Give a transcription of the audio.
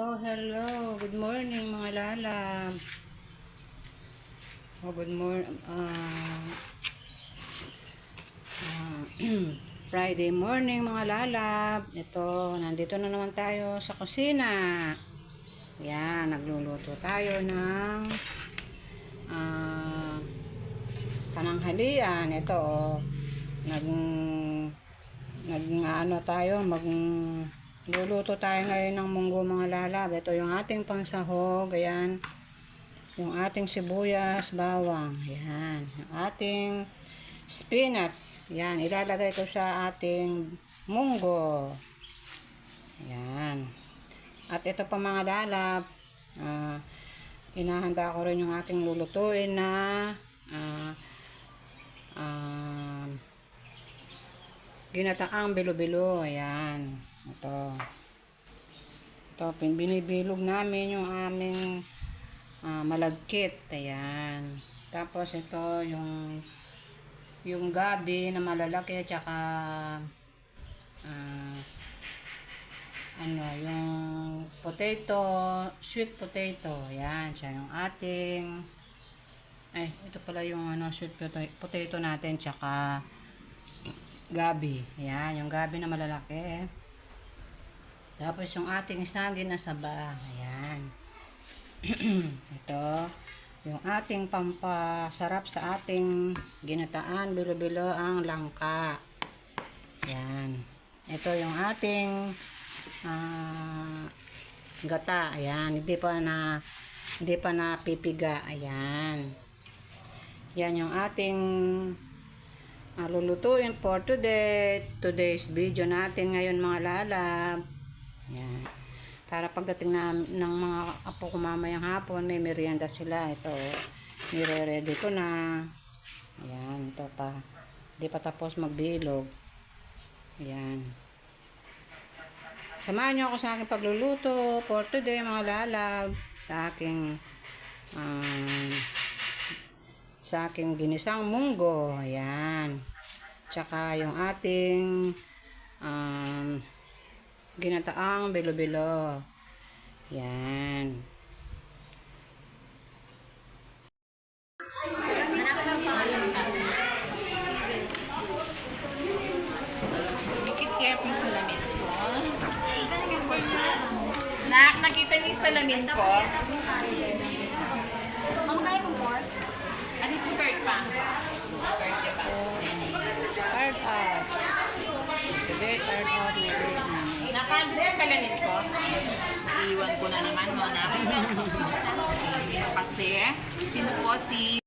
Hello, hello. Good morning mga lalab. Good morning. Friday morning mga lalab. Ito, nandito na naman tayo sa kusina. Yan, nagluluto tayo ng pananghalian. Ito, luluto tayo ngayon ng munggo mga lalab. Ito yung ating pangsahog. Ayan. Yung ating sibuyas, bawang. Ayan. Yung ating spinach. Ayan. Ilalagay ko sa ating munggo. Ayan. At ito pa mga lalab. Inahanda ko rin yung ating lulutuin na ginataang bilo-bilo. Ayan. Ito, binibilog namin yung aming malagkit. Ayan. Tapos ito yung gabi na malalaki, tsaka yung potato, sweet potato. Ayan, siya yung ating ito pala yung sweet potato natin, tsaka gabi. Ayan, yung gabi na malalaki. Tapos yung ating saging na saba. Ayan. Ito. Yung ating pampasarap sa ating ginataan, bilo-bilo ang langka. Ayan. Ito yung ating gata. Ayan. Hindi pa napipiga. Ayan. Yan yung ating lulutuin for today's video natin ngayon mga lalab. Yan. Para pagdating ng mga apo ko mamayang hapon, may merienda sila. Ito, nire-ready ko na. Ayan, ito pa. Hindi pa tapos magbilog. Ayan. Samahan nyo ako sa aking pagluluto for today mga lalab. Sa aking ginisang munggo. Ayan. Tsaka yung ating ginataang bilo-bilo. Yan. Dikit kaya po yung salamin ko. Nakita niyo yung salamin ko? Ang dahil mong pork? Ano yung third pa? Third niya pa. Start out. Today, start out. Nakandun yung salamin ko. Iiwan ko na naman mo na. Sino kasi? Sino po si